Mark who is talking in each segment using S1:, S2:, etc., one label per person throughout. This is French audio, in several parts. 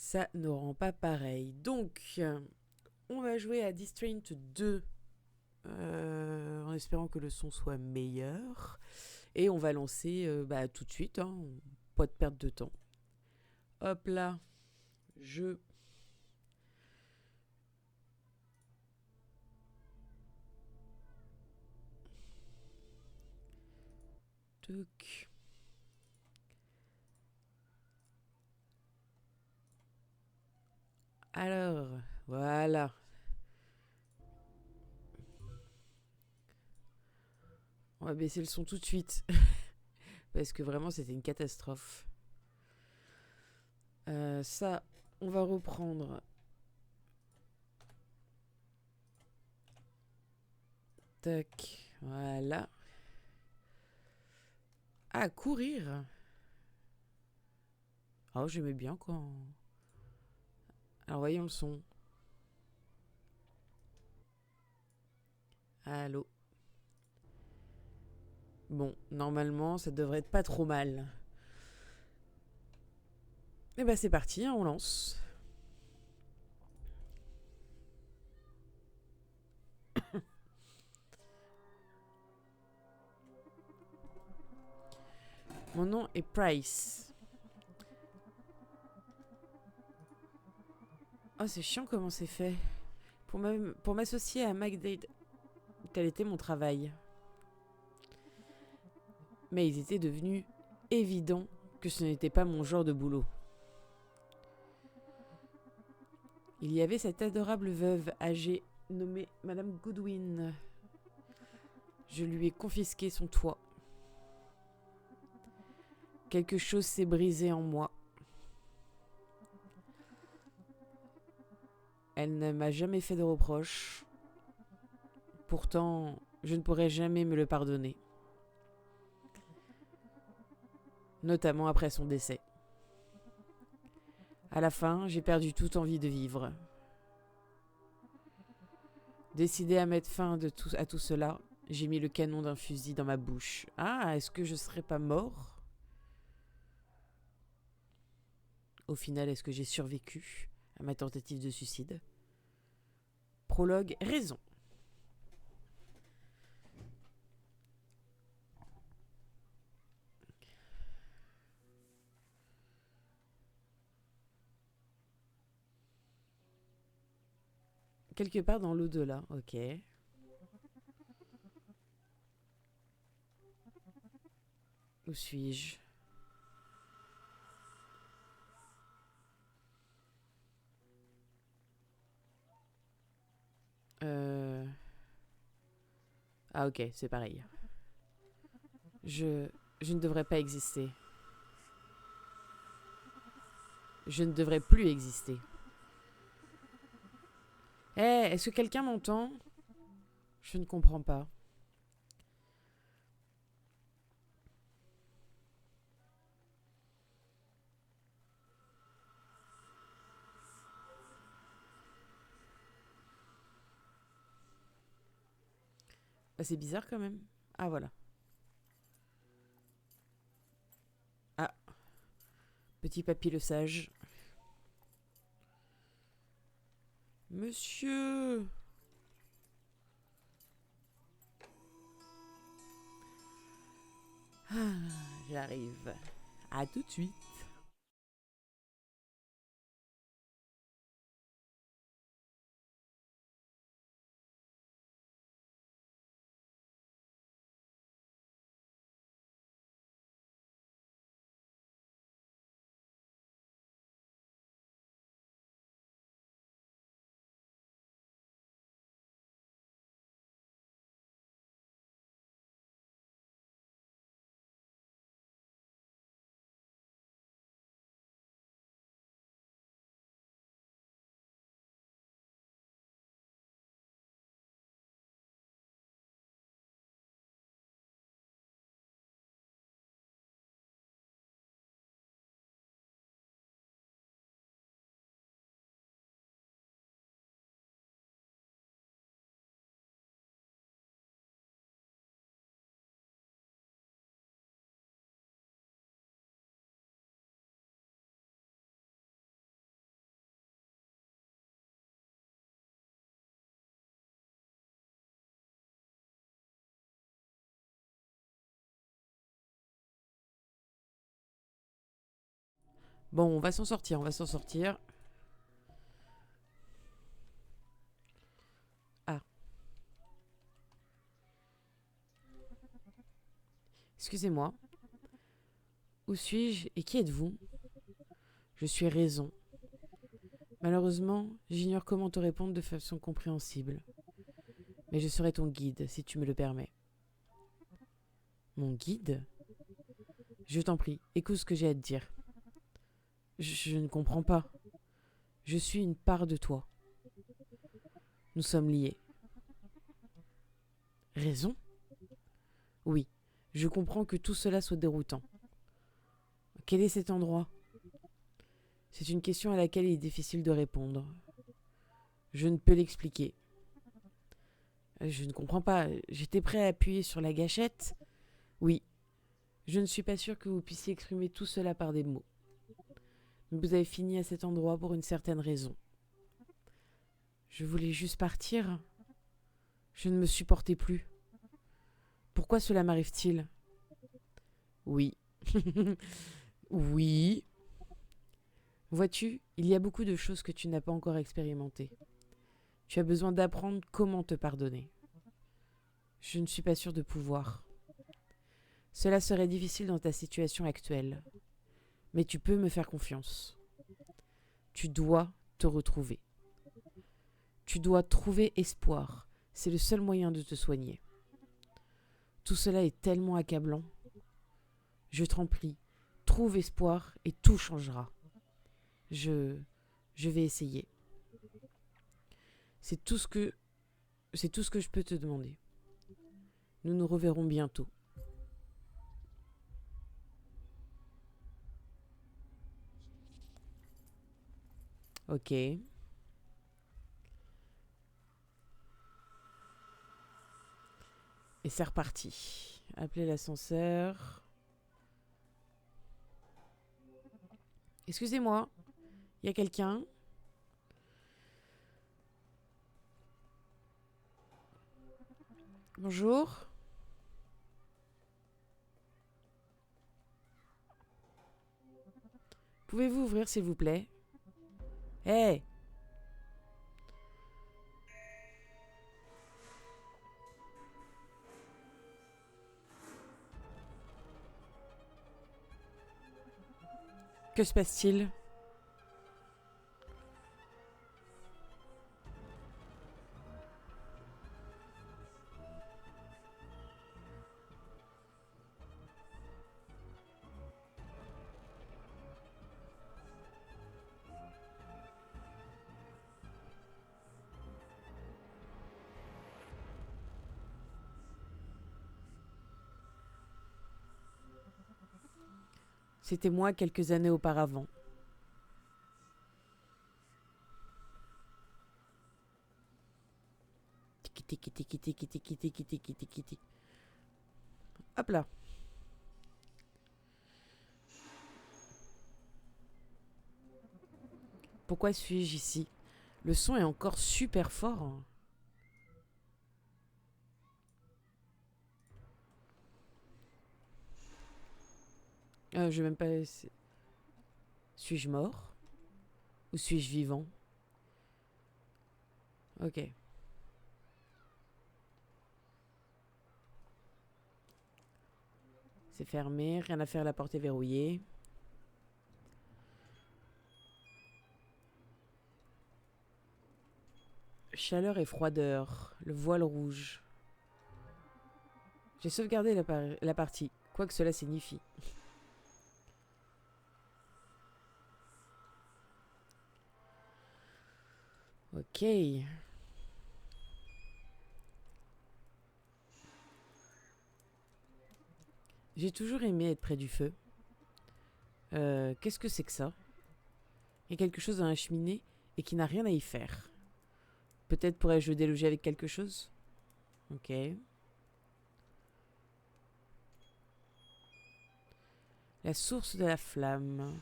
S1: Ça ne rend pas pareil. Donc, on va jouer à Distraint 2 en espérant que le son soit meilleur. Et on va lancer tout de suite, hein, pas de perte de temps. Hop là, je... Tuc. Alors, voilà. On va baisser le son tout de suite. Parce que vraiment, c'était une catastrophe. Ça, on va reprendre. Tac, voilà. Ah, courir. Oh, j'aimais bien quand... Alors, voyons le son. Allô. Bon, normalement, ça devrait être pas trop mal. Et bah, c'est parti, hein, on lance. Mon nom est Price. Oh, c'est chiant comment c'est fait. Pour m'associer à MacDade, tel était mon travail. Mais il était devenu évident que ce n'était pas mon genre de boulot. Il y avait cette adorable veuve âgée nommée Madame Goodwin. Je lui ai confisqué son toit. Quelque chose s'est brisé en moi. Elle ne m'a jamais fait de reproches. Pourtant, je ne pourrai jamais me le pardonner. Notamment après son décès. À la fin, j'ai perdu toute envie de vivre. Décidé à mettre fin à tout cela, j'ai mis le canon d'un fusil dans ma bouche. Ah, est-ce que je serais pas mort? Au final, est-ce que j'ai survécu à ma tentative de suicide? Prologue, raison. Quelque part dans l'au-delà, ok. Où suis-je? Euh... Ah ok, c'est pareil. Je... Je ne devrais pas exister. Je ne devrais plus exister. Eh, est-ce que quelqu'un m'entend? Je ne comprends pas. Ah, c'est bizarre quand même. Ah voilà. Ah, petit papy le sage. Monsieur! Ah, j'arrive. À tout de suite. Bon, on va s'en sortir, on va s'en sortir. Ah, excusez-moi. Où suis-je et qui êtes-vous? Je suis Raison. Malheureusement, j'ignore comment te répondre de façon compréhensible. Mais je serai ton guide, si tu me le permets. Mon guide? Je t'en prie, écoute ce que j'ai à te dire. Je ne comprends pas. Je suis une part de toi. Nous sommes liés. Raison? Oui, je comprends que tout cela soit déroutant. Quel est cet endroit? C'est une question à laquelle il est difficile de répondre. Je ne peux l'expliquer. Je ne comprends pas. J'étais prêt à appuyer sur la gâchette. Oui, je ne suis pas sûre que vous puissiez exprimer tout cela par des mots. Mais vous avez fini à cet endroit pour une certaine raison. Je voulais juste partir. Je ne me supportais plus. Pourquoi cela m'arrive-t-il? Oui. Oui. Vois-tu, il y a beaucoup de choses que tu n'as pas encore expérimentées. Tu as besoin d'apprendre comment te pardonner. Je ne suis pas sûre de pouvoir. Cela serait difficile dans ta situation actuelle. Mais tu peux me faire confiance. Tu dois te retrouver. Tu dois trouver espoir. C'est le seul moyen de te soigner. Tout cela est tellement accablant. Je t'en prie, trouve espoir et tout changera. Je vais essayer. C'est tout ce que je peux te demander. Nous nous reverrons bientôt. Ok. Et c'est reparti. Appelez l'ascenseur. Excusez-moi, il y a quelqu'un? Bonjour. Pouvez-vous ouvrir s'il vous plaît? Hé hey. Que se passe-t-il? C'était moi quelques années auparavant. Tiki tiki tiki tiki tiki tiki tiki tiki tiki. Hop là. Pourquoi suis-je ici? Le son est encore super fort. Je vais même pas. Suis-je mort? Ou suis-je vivant? Ok. C'est fermé, rien à faire, la porte est verrouillée. Chaleur et froideur, le voile rouge. J'ai sauvegardé la partie, quoi que cela signifie. Ok. J'ai toujours aimé être près du feu. Qu'est-ce que c'est que ça? Il y a quelque chose dans la cheminée et qui n'a rien à y faire. Peut-être pourrais-je le déloger avec quelque chose? Ok. La source de la flamme.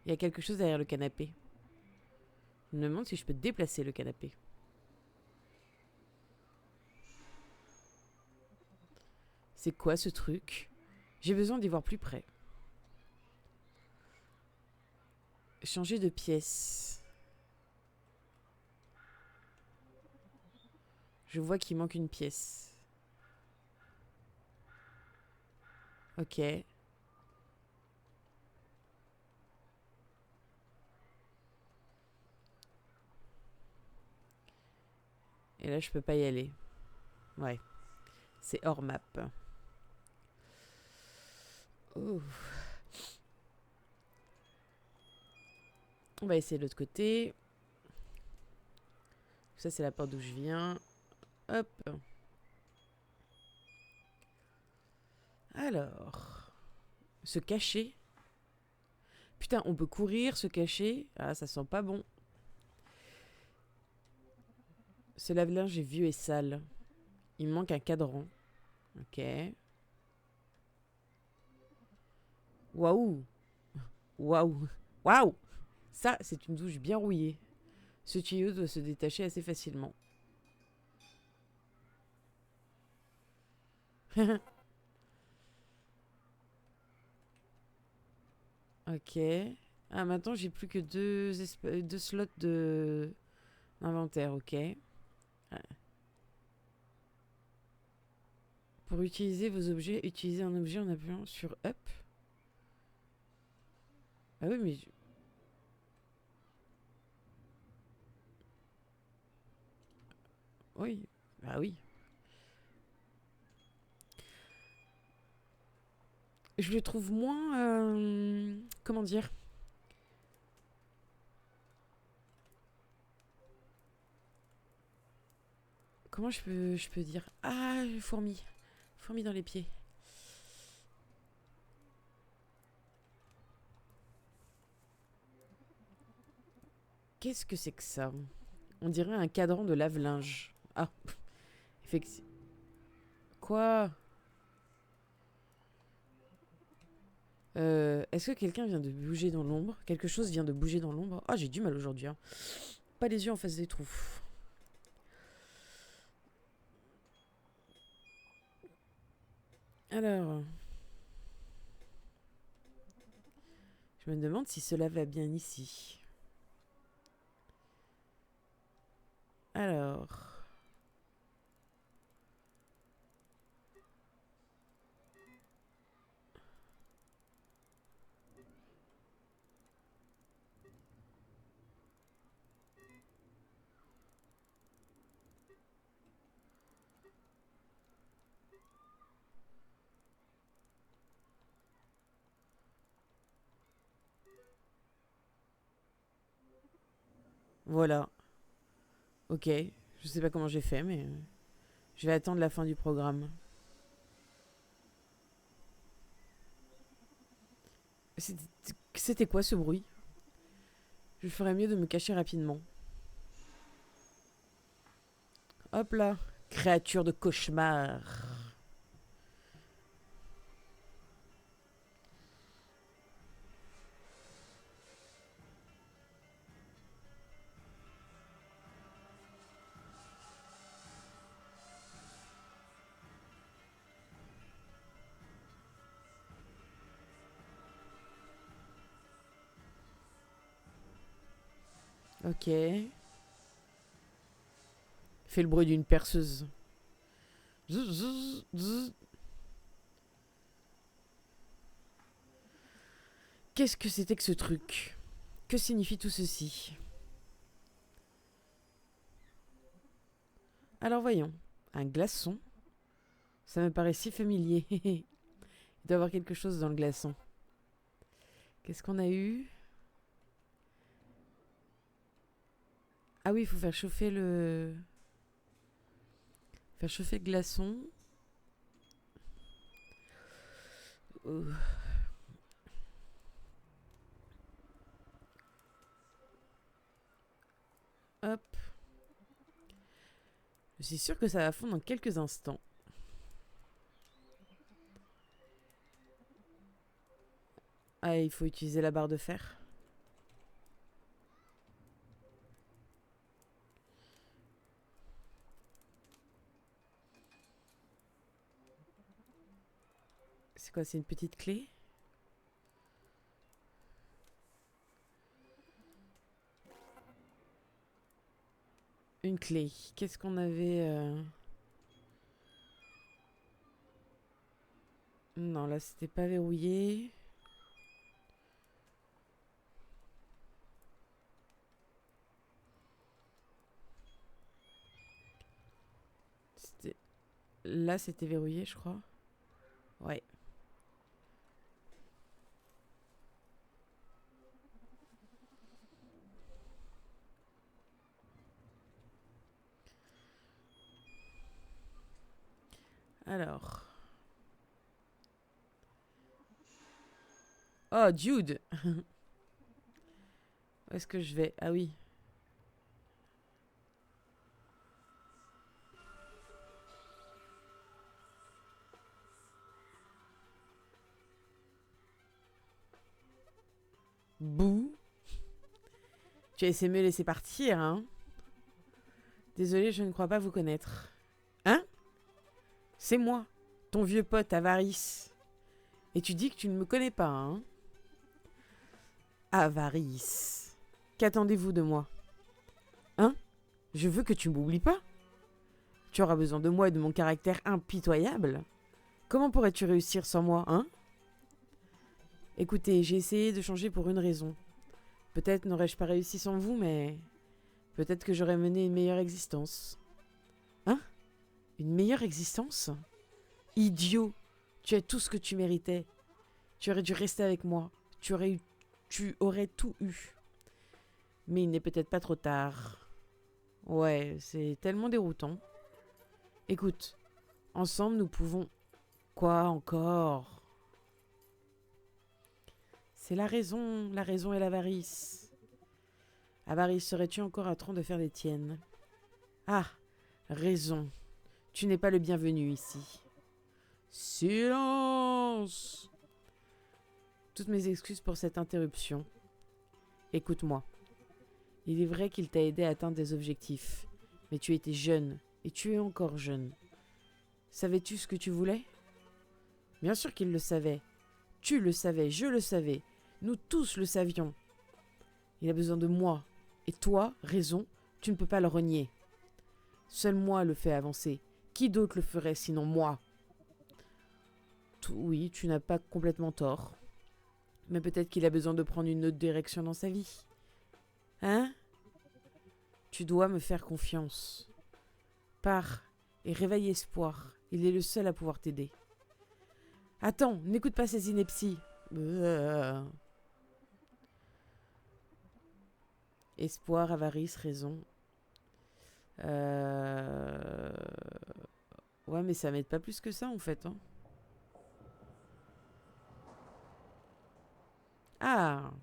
S1: Il y a quelque chose derrière le canapé. Je me demande si je peux déplacer le canapé. C'est quoi ce truc? J'ai besoin d'y voir plus près. Changer de pièce. Je vois qu'il manque une pièce. Ok. Et là, je peux pas y aller. Ouais. C'est hors map. Ouh. On va essayer de l'autre côté. Ça, c'est la porte d'où je viens. Hop. Alors. Se cacher. Putain, on peut courir, se cacher. Ah, ça sent pas bon. Ce lave-linge est vieux et sale. Il me manque un cadran. Ok. Waouh. Waouh. Waouh. Ça, c'est une douche bien rouillée. Ce tuyau doit se détacher assez facilement. Ok. Ah, maintenant, j'ai plus que deux slots de d'inventaire. Ok. Ah. Pour utiliser vos objets, utilisez un objet en appuyant sur Up. Ah oui, mais... Oui. Bah oui. Je le trouve moins... comment dire? Comment je peux dire? Ah, fourmi. Fourmi dans les pieds. Qu'est-ce que c'est que ça? On dirait un cadran de lave-linge. Ah, effectivement. Quoi? Est-ce que quelqu'un vient de bouger dans l'ombre? Quelque chose vient de bouger dans l'ombre? Ah, j'ai du mal aujourd'hui. Hein. Pas les yeux en face des trous. Alors, je me demande si cela va bien ici. Alors, voilà. Ok, je sais pas comment j'ai fait, mais je vais attendre la fin du programme. C'était quoi ce bruit? Je ferais mieux de me cacher rapidement. Hop là, créature de cauchemar. Ok. Fait le bruit d'une perceuse. Zzz, zzz, zzz. Qu'est-ce que c'était que ce truc? Que signifie tout ceci? Alors voyons. Un glaçon? Ça me paraît si familier. Il doit y avoir quelque chose dans le glaçon. Qu'est-ce qu'on a eu? Ah oui, il faut faire chauffer le... Faire chauffer le glaçon. Hop. Je suis sûre que ça va fondre dans quelques instants. Ah, il faut utiliser la barre de fer. C'est quoi, c'est une petite clé? Une clé. Qu'est-ce qu'on avait Non, là, c'était pas verrouillé. Là, c'était verrouillé, je crois. Ouais. Alors. Oh, Jude! Où est-ce que je vais? Ah oui. Bouh! Tu as essayé de me laisser partir, hein? Désolé, je ne crois pas vous connaître. Hein? C'est moi, ton vieux pote Avarice. Et tu dis que tu ne me connais pas, hein? Avarice. Qu'attendez-vous de moi? Hein? Je veux que tu m'oublies pas. Tu auras besoin de moi et de mon caractère impitoyable. Comment pourrais-tu réussir sans moi, hein? Écoutez, j'ai essayé de changer pour une raison. Peut-être n'aurais-je pas réussi sans vous, mais peut-être que j'aurais mené une meilleure existence. Hein? Une meilleure existence? Idiot! Tu as tout ce que tu méritais. Tu aurais dû rester avec moi. Tu aurais tout eu. Mais il n'est peut-être pas trop tard. Ouais, c'est tellement déroutant. Écoute, ensemble nous pouvons... Quoi encore? C'est la raison et l'avarice. Avarice, serais-tu encore à train de faire des tiennes? Ah, raison. Tu n'es pas le bienvenu ici. Silence! Toutes mes excuses pour cette interruption. Écoute-moi. Il est vrai qu'il t'a aidé à atteindre des objectifs. Mais tu étais jeune, et tu es encore jeune. Savais-tu ce que tu voulais? Bien sûr qu'il le savait. Tu le savais, je le savais. Nous tous le savions. Il a besoin de moi. Et toi, raison, tu ne peux pas le renier. Seul moi le fais avancer. Qui d'autre le ferait sinon moi? Oui, tu n'as pas complètement tort. Mais peut-être qu'il a besoin de prendre une autre direction dans sa vie. Hein? Tu dois me faire confiance. Pars et réveille Espoir. Il est le seul à pouvoir t'aider. Attends, n'écoute pas ces inepties. Espoir, avarice, raison. Ouais, mais ça m'aide pas plus que ça en fait. Hein. Ah!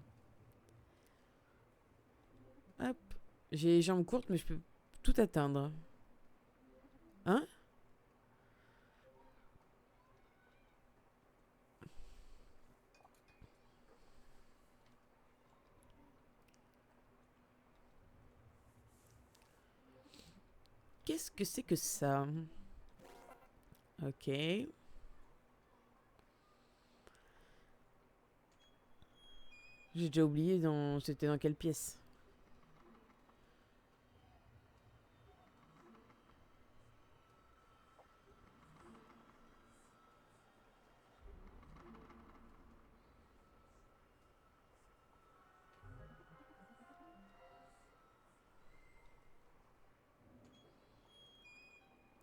S1: Hop. J'ai les jambes courtes, mais je peux tout atteindre. Hein? Qu'est-ce que c'est que ça? Ok. J'ai déjà oublié c'était dans quelle pièce.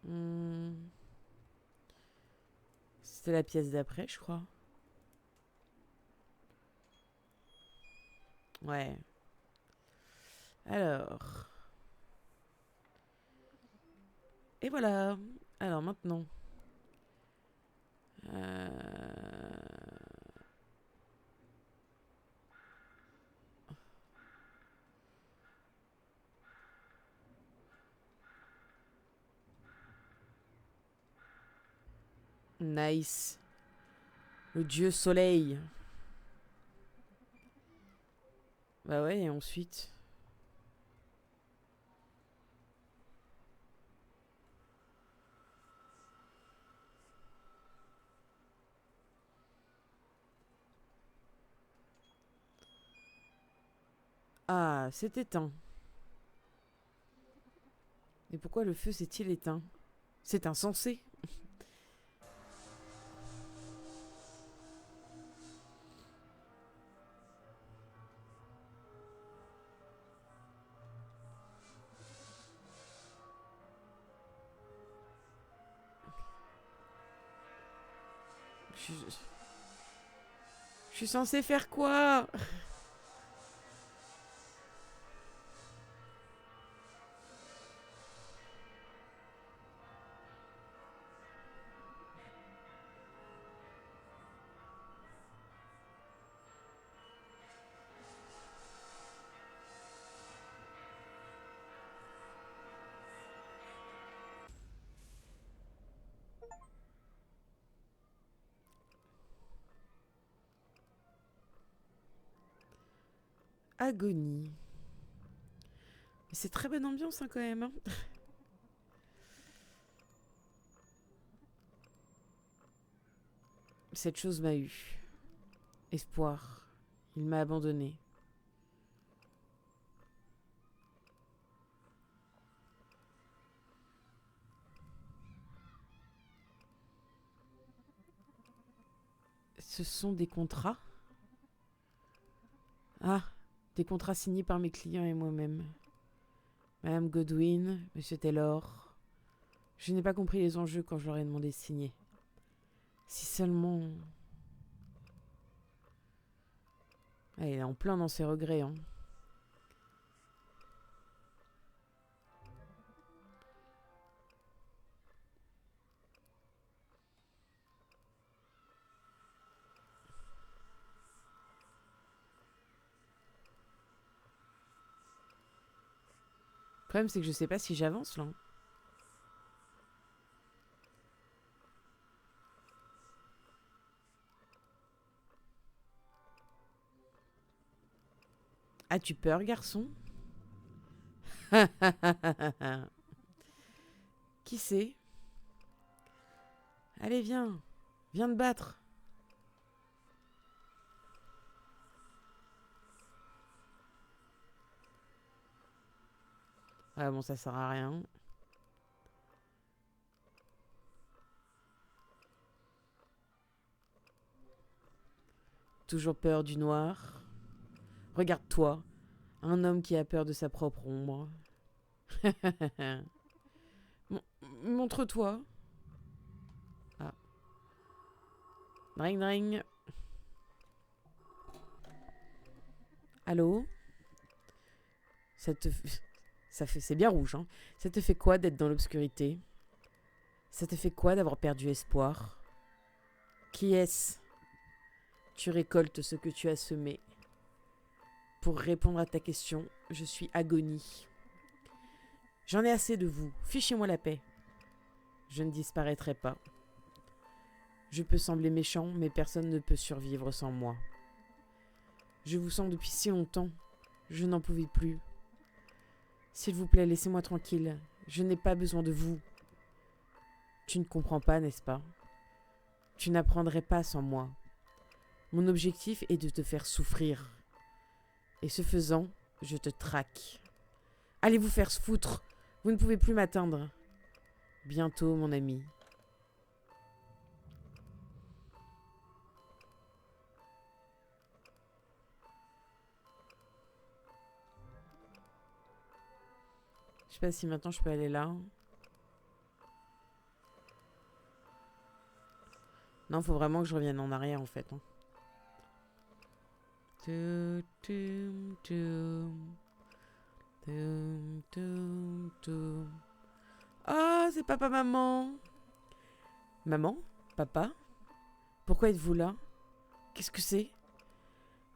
S1: Hmm. C'était la pièce d'après, je crois. Ouais. Alors. Et voilà. Alors maintenant. Nice. Le dieu soleil. Bah ouais, et ensuite. Ah, c'est éteint. Et pourquoi le feu s'est-il éteint? C'est insensé. Je, je suis censée faire quoi? Agonie. Mais c'est très bonne ambiance hein, quand même. Hein. Cette chose m'a eu. Espoir. Il m'a abandonné. Ce sont des contrats? Ah, des contrats signés par mes clients et moi-même. Madame Godwin, Monsieur Taylor. Je n'ai pas compris les enjeux quand je leur ai demandé de signer. Si seulement... Ah, elle est en plein dans ses regrets. Hein. Le problème, c'est que je sais pas si j'avance là. As-tu peur, garçon? Qui c'est? Allez, viens. Viens te battre. Ah bon, ça sert à rien. Toujours peur du noir. Regarde-toi. Un homme qui a peur de sa propre ombre. Montre-toi. Ah. Dring dring. Allô? C'est bien rouge, hein. Ça te fait quoi d'être dans l'obscurité? Ça te fait quoi d'avoir perdu espoir? Qui est-ce? Tu récoltes ce que tu as semé. Pour répondre à ta question, je suis Agonie. J'en ai assez de vous. Fichez-moi la paix. Je ne disparaîtrai pas. Je peux sembler méchant, mais personne ne peut survivre sans moi. Je vous sens depuis si longtemps. Je n'en pouvais plus. S'il vous plaît, laissez-moi tranquille. Je n'ai pas besoin de vous. Tu ne comprends pas, n'est-ce pas? Tu n'apprendrais pas sans moi. Mon objectif est de te faire souffrir. Et ce faisant, je te traque. Allez vous faire foutre. Vous ne pouvez plus m'atteindre. Bientôt, mon ami. Je sais pas si maintenant je peux aller là. Non, faut vraiment que je revienne en arrière en fait. Hein. Ah, c'est papa, maman. Maman? Papa? Pourquoi êtes-vous là? Qu'est-ce que c'est?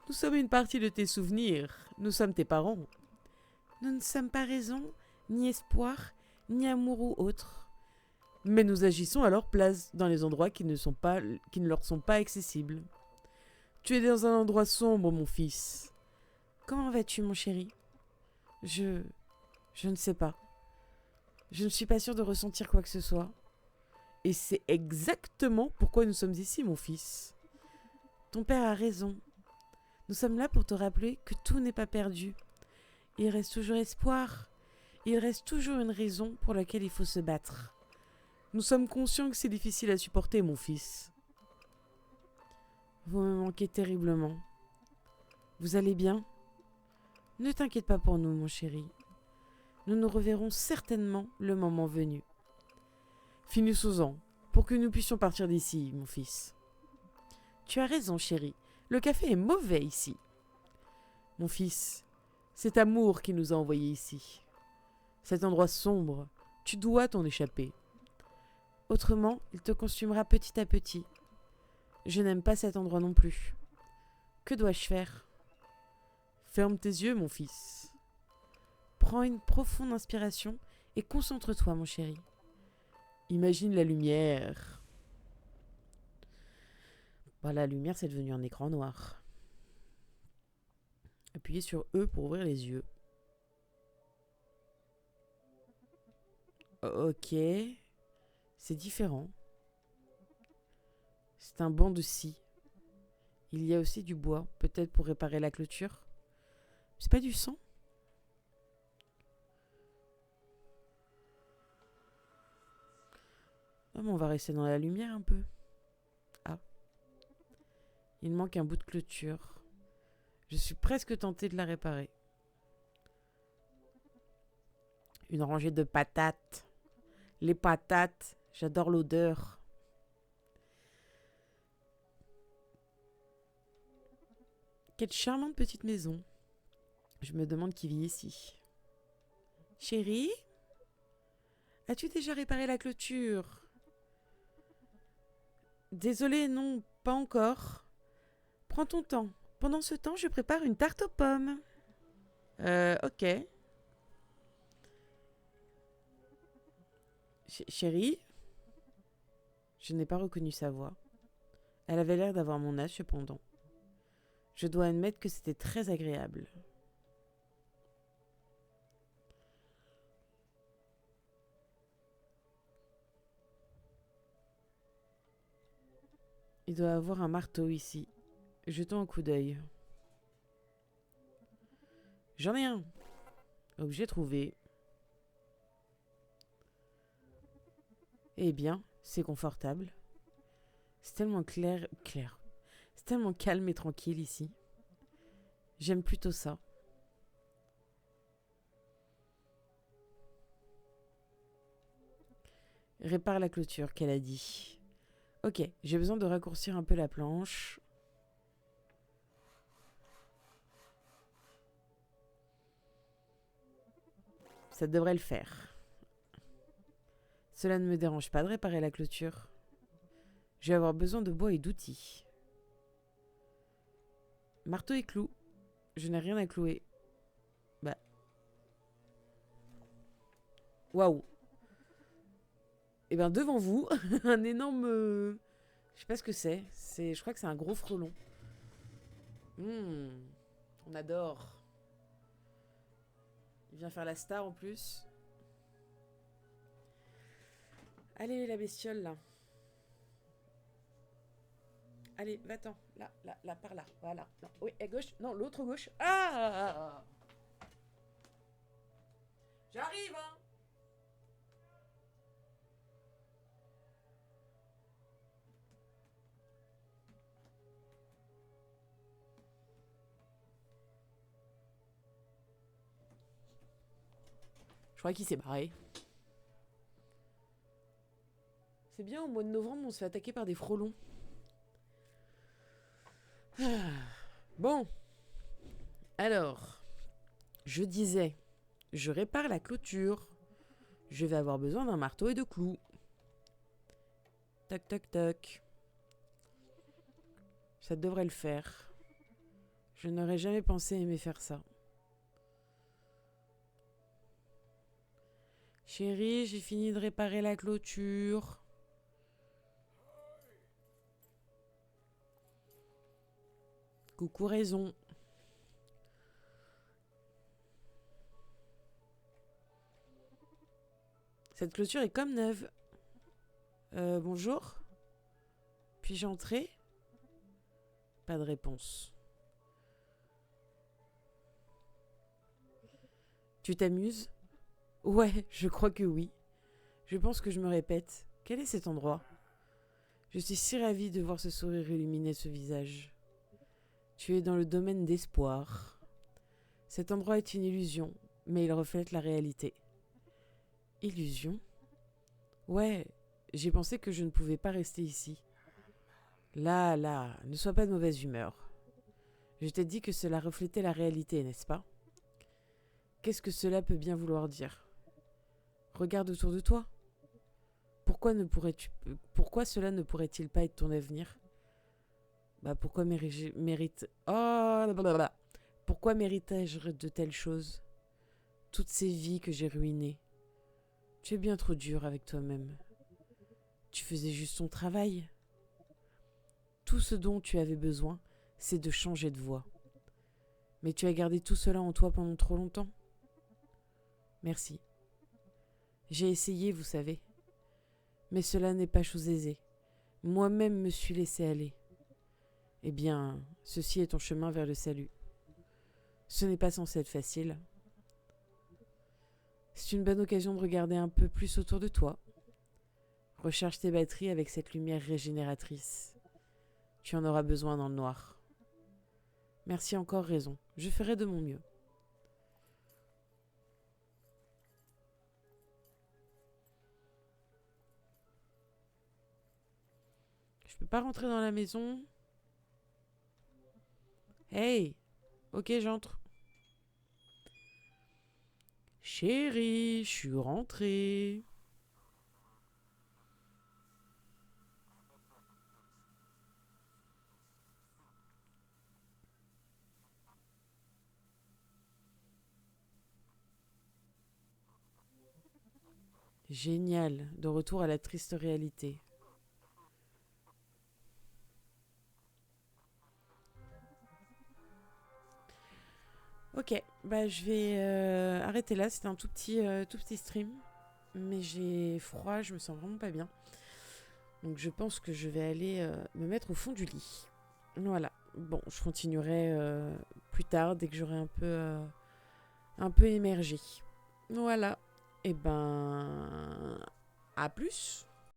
S1: Nous sommes une partie de tes souvenirs. Nous sommes tes parents. Nous ne sommes pas raison, ni espoir, ni amour ou autre. Mais nous agissons à leur place, dans les endroits qui ne leur sont pas accessibles. Tu es dans un endroit sombre, mon fils. Comment vas-tu, mon chéri? Je ne sais pas. Je ne suis pas sûre de ressentir quoi que ce soit. Et c'est exactement pourquoi nous sommes ici, mon fils. Ton père a raison. Nous sommes là pour te rappeler que tout n'est pas perdu. Il reste toujours espoir. Il reste toujours une raison pour laquelle il faut se battre. Nous sommes conscients que c'est difficile à supporter, mon fils. Vous me manquez terriblement. Vous allez bien? Ne t'inquiète pas pour nous, mon chéri. Nous nous reverrons certainement le moment venu. Finissons-en, pour que nous puissions partir d'ici, mon fils. Tu as raison, chéri. Le café est mauvais ici. Mon fils, c'est Amour qui nous a envoyés ici. Cet endroit sombre, tu dois t'en échapper. Autrement, il te consumera petit à petit. Je n'aime pas cet endroit non plus. Que dois-je faire? Ferme tes yeux, mon fils. Prends une profonde inspiration et concentre-toi, mon chéri. Imagine la lumière. Bah, la lumière, c'est devenu un écran noir. Appuyez sur E pour ouvrir les yeux. Ok. C'est différent. C'est un banc de scie. Il y a aussi du bois, peut-être pour réparer la clôture. C'est pas du sang? Ah, mais on va rester dans la lumière un peu. Ah. Il manque un bout de clôture. Je suis presque tentée de la réparer. Une rangée de patates. Les patates, j'adore l'odeur. Quelle charmante petite maison. Je me demande qui vit ici. Chérie, as-tu déjà réparé la clôture? Désolée, non, pas encore. Prends ton temps. Pendant ce temps, je prépare une tarte aux pommes. Ok. Chérie? Je n'ai pas reconnu sa voix. Elle avait l'air d'avoir mon âge cependant. Je dois admettre que c'était très agréable. Il doit avoir un marteau ici. Jetons un coup d'œil. J'en ai un. Objet trouvé. Eh bien, c'est confortable. C'est tellement clair. C'est tellement calme et tranquille ici. J'aime plutôt ça. Répare la clôture, qu'elle a dit. Ok, j'ai besoin de raccourcir un peu la planche. Ça devrait le faire. Cela ne me dérange pas de réparer la clôture. Je vais avoir besoin de bois et d'outils. Marteau et clous. Je n'ai rien à clouer. Bah. Waouh. Et bien devant vous, un énorme... je sais pas ce que c'est. Je crois que c'est un gros frelon. On adore. Il vient faire la star en plus. Allez, la bestiole, là. Allez, va-t'en. Là, par là. Voilà. Non. Oui, à gauche. Non, l'autre gauche. Ah! J'arrive, hein! Je crois qu'il s'est barré. C'est bien, au mois de novembre, on se fait attaquer par des frelons. Bon. Alors, je disais, je répare la clôture. Je vais avoir besoin d'un marteau et de clous. Toc, toc, toc. Ça devrait le faire. Je n'aurais jamais pensé aimer faire ça. Chérie, j'ai fini de réparer la clôture. Coucou raison. Cette clôture est comme neuve. Bonjour. Puis-je entrer? Pas de réponse. Tu t'amuses? Ouais, je crois que oui. Je pense que je me répète. Quel est cet endroit? Je suis si ravie de voir ce sourire illuminer ce visage. Tu es dans le domaine d'espoir. Cet endroit est une illusion, mais il reflète la réalité. Illusion? Ouais, j'ai pensé que je ne pouvais pas rester ici. Là, ne sois pas de mauvaise humeur. Je t'ai dit que cela reflétait la réalité, n'est-ce pas? Qu'est-ce que cela peut bien vouloir dire? Regarde autour de toi. Pourquoi cela ne pourrait-il pas être ton avenir? Pourquoi Pourquoi méritais-je de telles choses? Toutes ces vies que j'ai ruinées. Tu es bien trop dur avec toi-même. Tu faisais juste ton travail. Tout ce dont tu avais besoin, c'est de changer de voie. Mais tu as gardé tout cela en toi pendant trop longtemps. Merci. J'ai essayé, vous savez. Mais cela n'est pas chose aisée. Moi-même me suis laissé aller. Eh bien, ceci est ton chemin vers le salut. Ce n'est pas censé être facile. C'est une bonne occasion de regarder un peu plus autour de toi. Recharge tes batteries avec cette lumière régénératrice. Tu en auras besoin dans le noir. Merci encore, raison. Je ferai de mon mieux. Je peux pas rentrer dans la maison? Hey! Ok, j'entre. Chérie, je suis rentrée. Génial, de retour à la triste réalité. Ok, je vais arrêter là. C'était un tout petit stream. Mais j'ai froid, je me sens vraiment pas bien. Donc je pense que je vais aller me mettre au fond du lit. Voilà. Bon, je continuerai plus tard dès que j'aurai un peu émergé. Voilà. Et à plus.